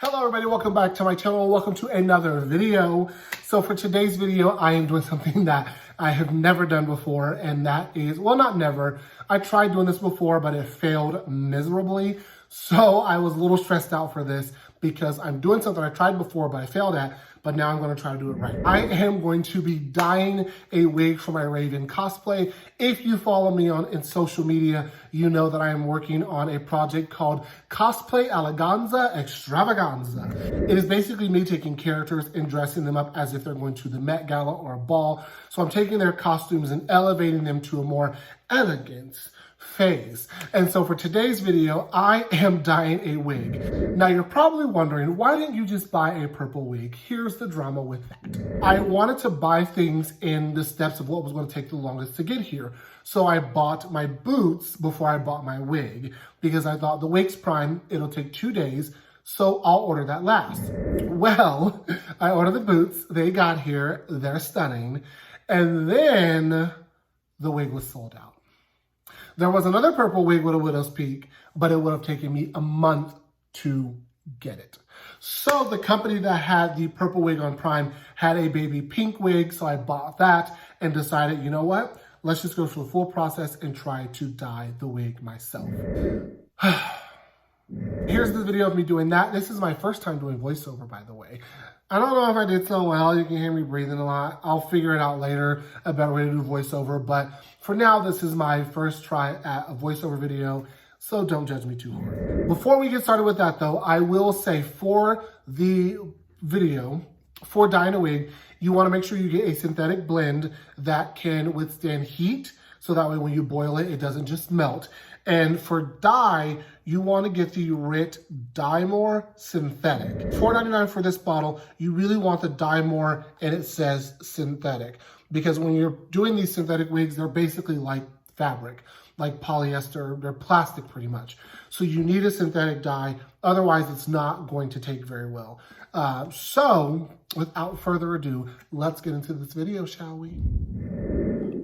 Hello everybody, welcome back to my channel. Welcome to another video. So for today's video, I am doing something that I have never done before, and that is, well, not never. I tried doing this before, but it failed miserably. So I was a little stressed out for this because I'm doing something I tried before, but I failed at, but now I'm going to try to do it right. I am going to be dyeing a wig for my Raven cosplay. If you follow me in social media, you know that I am working on a project called Cosplay Eleganza Extravaganza. It is basically me taking characters and dressing them up as if they're going to the Met Gala or a ball. So I'm taking their costumes and elevating them to a more elegant phase. And so for today's video, I am dyeing a wig. Now you're probably wondering, why didn't you just buy a purple wig? Here's the drama with that. I wanted to buy things in the steps of what was going to take the longest to get here. So I bought my boots before I bought my wig because I thought the wig's prime, it'll take 2 days. So I'll order that last. Well, I ordered the boots, they got here, they're stunning. And then the wig was sold out. There was another purple wig with a widow's peak, but it would have taken me a month to get it. So the company that had the purple wig on Prime had a baby pink wig, so I bought that and decided, you know what? Let's just go through the full process and try to dye the wig myself. Here's the video of me doing that. This is my first time doing voiceover, by the way. I don't know if I did so well. You can hear me breathing a lot. I'll figure it out later, a better way to do voiceover. But for now, this is my first try at a voiceover video, so don't judge me too hard. Before we get started with that, though, I will say for the video, for dyeing a wig, you want to make sure you get a synthetic blend that can withstand heat, so that way when you boil it, it doesn't just melt. And for dye, you want to get the RIT Dye More Synthetic. $4.99 for this bottle. You really want the Dye More, and it says synthetic. Because when you're doing these synthetic wigs, they're basically like fabric, like polyester. They're plastic pretty much. So you need a synthetic dye. Otherwise, it's not going to take very well. So without further ado, let's get into this video, shall we?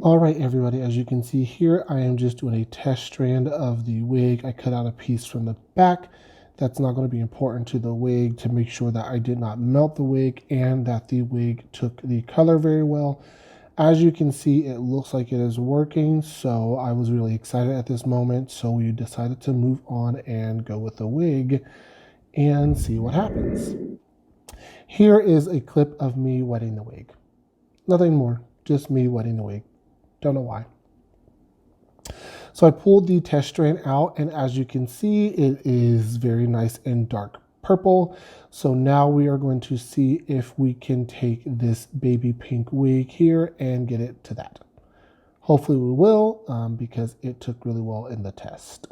All right, everybody, as you can see here, I am just doing a test strand of the wig. I cut out a piece from the back. That's not going to be important to the wig to make sure that I did not melt the wig and that the wig took the color very well. As you can see, it looks like it is working, so I was really excited at this moment. So we decided to move on and go with the wig and see what happens. Here is a clip of me wetting the wig. Nothing more, just me wetting the wig. Don't know why. So I pulled the test strand out, and as you can see, it is very nice and dark purple. So now we are going to see if we can take this baby pink wig here and get it to that. Hopefully we will, because it took really well in the test.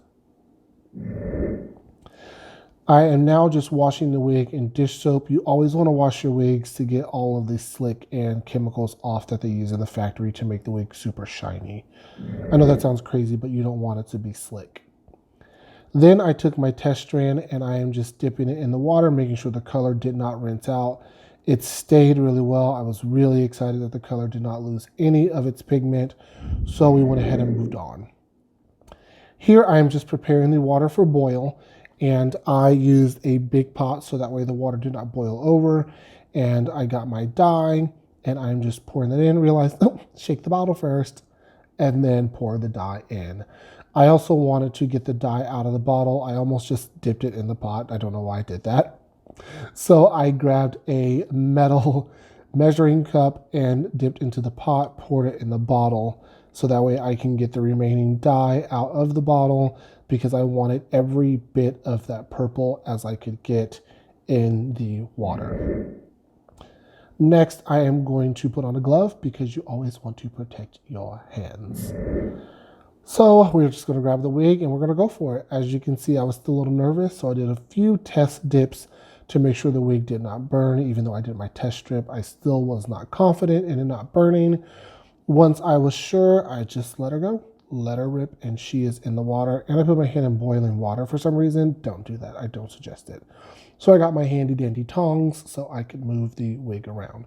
I am now just washing the wig in dish soap. You always want to wash your wigs to get all of the slick and chemicals off that they use in the factory to make the wig super shiny. I know that sounds crazy, but you don't want it to be slick. Then I took my test strand and I am just dipping it in the water, making sure the color did not rinse out. It stayed really well. I was really excited that the color did not lose any of its pigment, so we went ahead and moved on. Here I am just preparing the water for boil. And I used a big pot so that way the water did not boil over. And I got my dye and I'm just pouring that in. Realized, oh, shake the bottle first and then pour the dye in. I also wanted to get the dye out of the bottle. I almost just dipped it in the pot. I don't know why I did that. So I grabbed a metal measuring cup and dipped into the pot, poured it in the bottle. So that way I can get the remaining dye out of the bottle, because I wanted every bit of that purple as I could get in the water. Next, I am going to put on a glove because you always want to protect your hands. So we're just gonna grab the wig and we're gonna go for it. As you can see, I was still a little nervous, so I did a few test dips to make sure the wig did not burn. Even though I did my test strip, I still was not confident in it not burning. Once I was sure, I just let her go. Let her rip, and she is in the water. And I put my hand in boiling water for some reason. Don't do that. I don't suggest it. So I got my handy dandy tongs so I could move the wig around.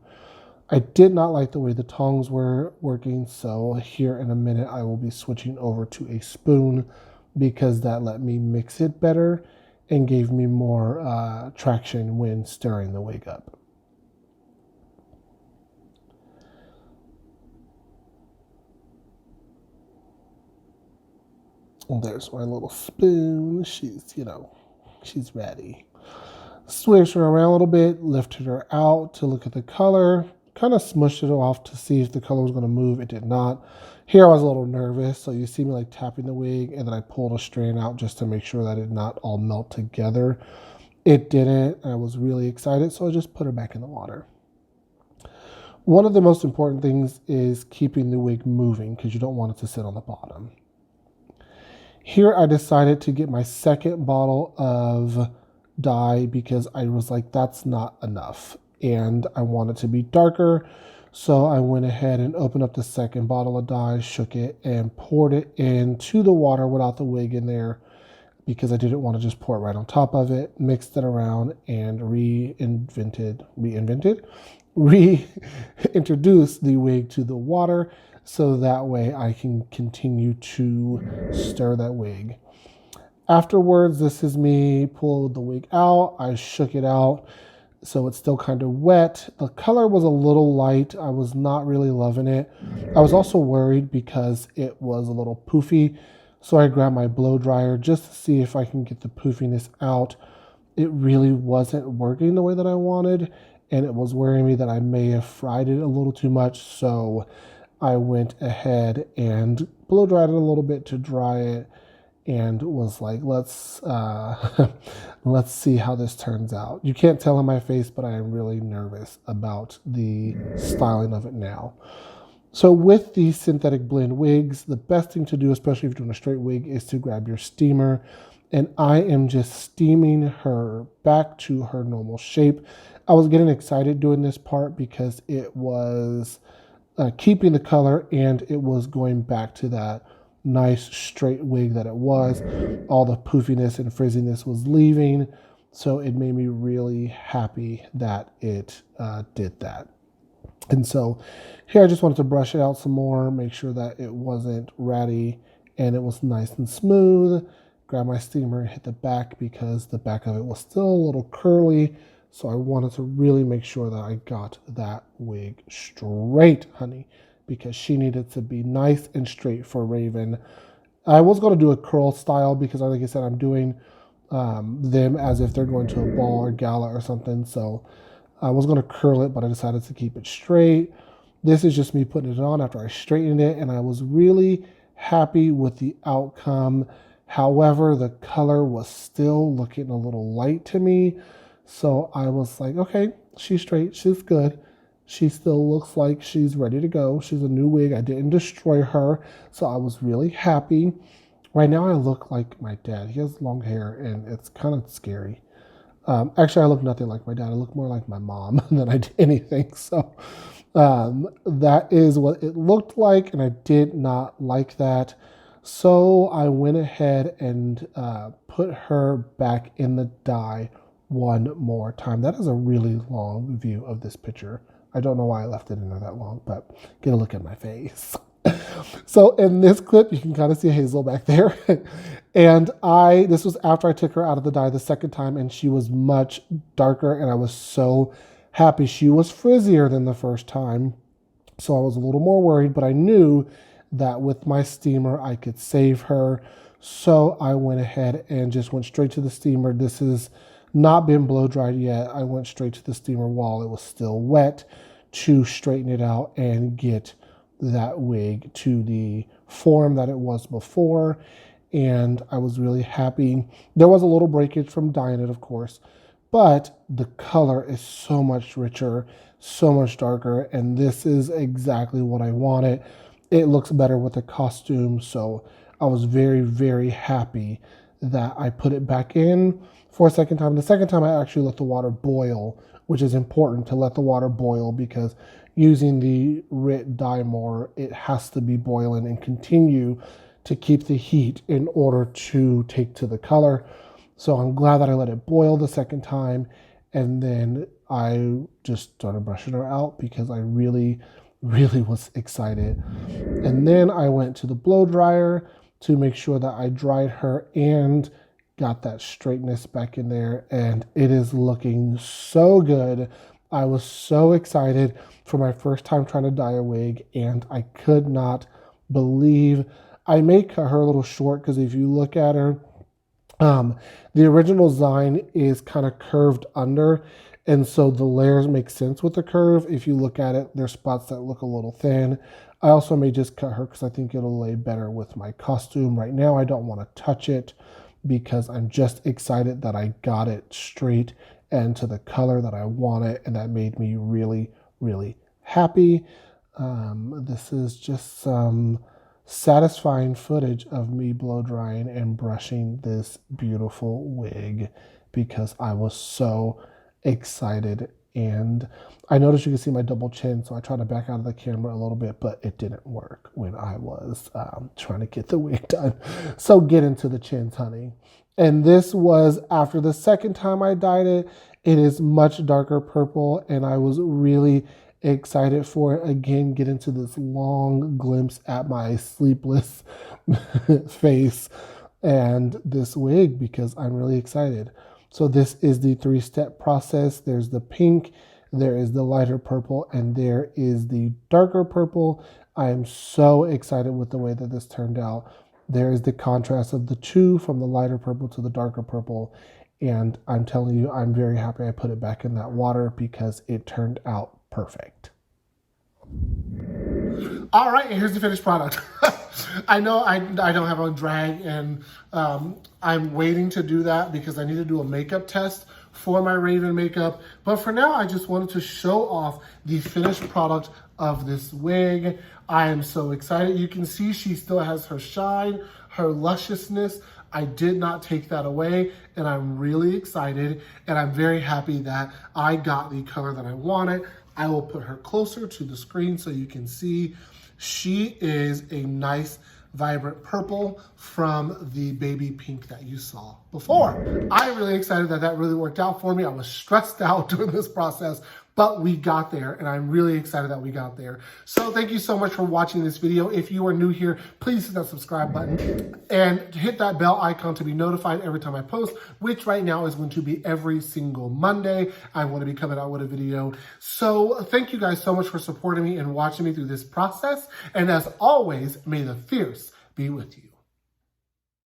I did not like the way the tongs were working, so here in a minute I will be switching over to a spoon because that let me mix it better and gave me more traction when stirring the wig up. There's my little spoon. She's ready. Switched her around a little bit, lifted her out to look at the color, kind of smushed it off to see if the color was going to move. It did not. Here I was a little nervous, so you see me like tapping the wig, and then I pulled a strand out just to make sure that it did not all melt together. It didn't. I was really excited, so I just put her back in the water. One of the most important things is keeping the wig moving because you don't want it to sit on the bottom. Here I decided to get my second bottle of dye because I was like, that's not enough. And I want it to be darker. So I went ahead and opened up the second bottle of dye, shook it, and poured it into the water without the wig in there because I didn't want to just pour it right on top of it. Mixed it around and reintroduced the wig to the water. So that way I can continue to stir that wig. Afterwards, this is me pulled the wig out. I shook it out, so it's still kind of wet. The color was a little light. I was not really loving it. I was also worried because it was a little poofy, so I grabbed my blow dryer just to see if I can get the poofiness out. It really wasn't working the way that I wanted, and it was worrying me that I may have fried it a little too much, so I went ahead and blow dried it a little bit to dry it and was like, let's see how this turns out. You can't tell in my face, but I am really nervous about the styling of it now. So with these synthetic blend wigs, the best thing to do, especially if you're doing a straight wig, is to grab your steamer. And I am just steaming her back to her normal shape. I was getting excited doing this part because it was keeping the color and it was going back to that nice straight wig that it was. All the poofiness and frizziness was leaving, so it made me really happy that it did that. And so here I just wanted to brush it out some more, make sure that it wasn't ratty and it was nice and smooth. Grab my steamer and hit the back because the back of it was still a little curly, so I wanted to really make sure that I got that wig straight, honey, because she needed to be nice and straight for Raven. I was going to do a curl style because, like I said, I'm doing them as if they're going to a ball or gala or something. So I was going to curl it, but I decided to keep it straight. This is just me putting it on after I straightened it, and I was really happy with the outcome. However, the color was still looking a little light to me. So I was like, okay, she's straight, she's good. She still looks like she's ready to go. She's a new wig. I didn't destroy her, so I was really happy. Right now I look like my dad. He has long hair, and it's kind of scary. Actually, I look nothing like my dad. I look more like my mom than I did anything. So that is what it looked like, and I did not like that. So I went ahead and put her back in the dye one more time. That is a really long view of this picture. I don't know why I left it in there that long, but get a look at my face. So in this clip, you can kind of see Hazel back there. And this was after I took her out of the dye the second time, and she was much darker, and I was so happy. She was frizzier than the first time, so I was a little more worried, but I knew that with my steamer, I could save her. So I went ahead and just went straight to the steamer. This has not been blow dried yet. I went straight to the steamer while it was still wet to straighten it out and get that wig to the form that it was before. And I was really happy. There was a little breakage from dyeing it, of course, but the color is so much richer, so much darker, and this is exactly what I wanted. It looks better with the costume, so I was very, very happy that I put it back in for a second time. The second time I actually let the water boil, which is important to let the water boil because using the RIT dye more, it has to be boiling and continue to keep the heat in order to take to the color. So I'm glad that I let it boil the second time, and then I just started brushing her out because I really was excited. And then I went to the blow dryer to make sure that I dried her and got that straightness back in there, and it is looking so good. I was so excited for my first time trying to dye a wig, and I could not believe. I may cut her a little short because if you look at her, the original design is kind of curved under, and so the layers make sense with the curve. If you look at it, there's spots that look a little thin. I also may just cut her because I think it'll lay better with my costume. Right now, I don't want to touch it because I'm just excited that I got it straight and to the color that I want it, and that made me really, really happy. This is just some satisfying footage of me blow drying and brushing this beautiful wig because I was so excited. And I noticed you can see my double chin, so I tried to back out of the camera a little bit, but it didn't work when I was trying to get the wig done. So get into the chins, honey. And this was after the second time I dyed it. It is much darker purple, and I was really excited for it. Again, get into this long glimpse at my sleepless face and this wig because I'm really excited. So this is the 3-step process. There's the pink, there is the lighter purple, and there is the darker purple. I am so excited with the way that this turned out. There is the contrast of the two from the lighter purple to the darker purple. And I'm telling you, I'm very happy I put it back in that water because it turned out perfect. All right, and here's the finished product. I know I don't have a drag, and I'm waiting to do that because I need to do a makeup test for my Raven makeup. But for now, I just wanted to show off the finished product of this wig. I am so excited. You can see she still has her shine, her lusciousness. I did not take that away, and I'm really excited, and I'm very happy that I got the color that I wanted. I will put her closer to the screen so you can see. She is a nice, vibrant purple from the baby pink that you saw before. I'm really excited that that really worked out for me. I was stressed out during this process, but we got there, and I'm really excited that we got there. So thank you so much for watching this video. If you are new here, please hit that subscribe button and hit that bell icon to be notified every time I post, which right now is going to be every single Monday. I'm going to be coming out with a video. So thank you guys so much for supporting me and watching me through this process. And as always, may the fierce be with you.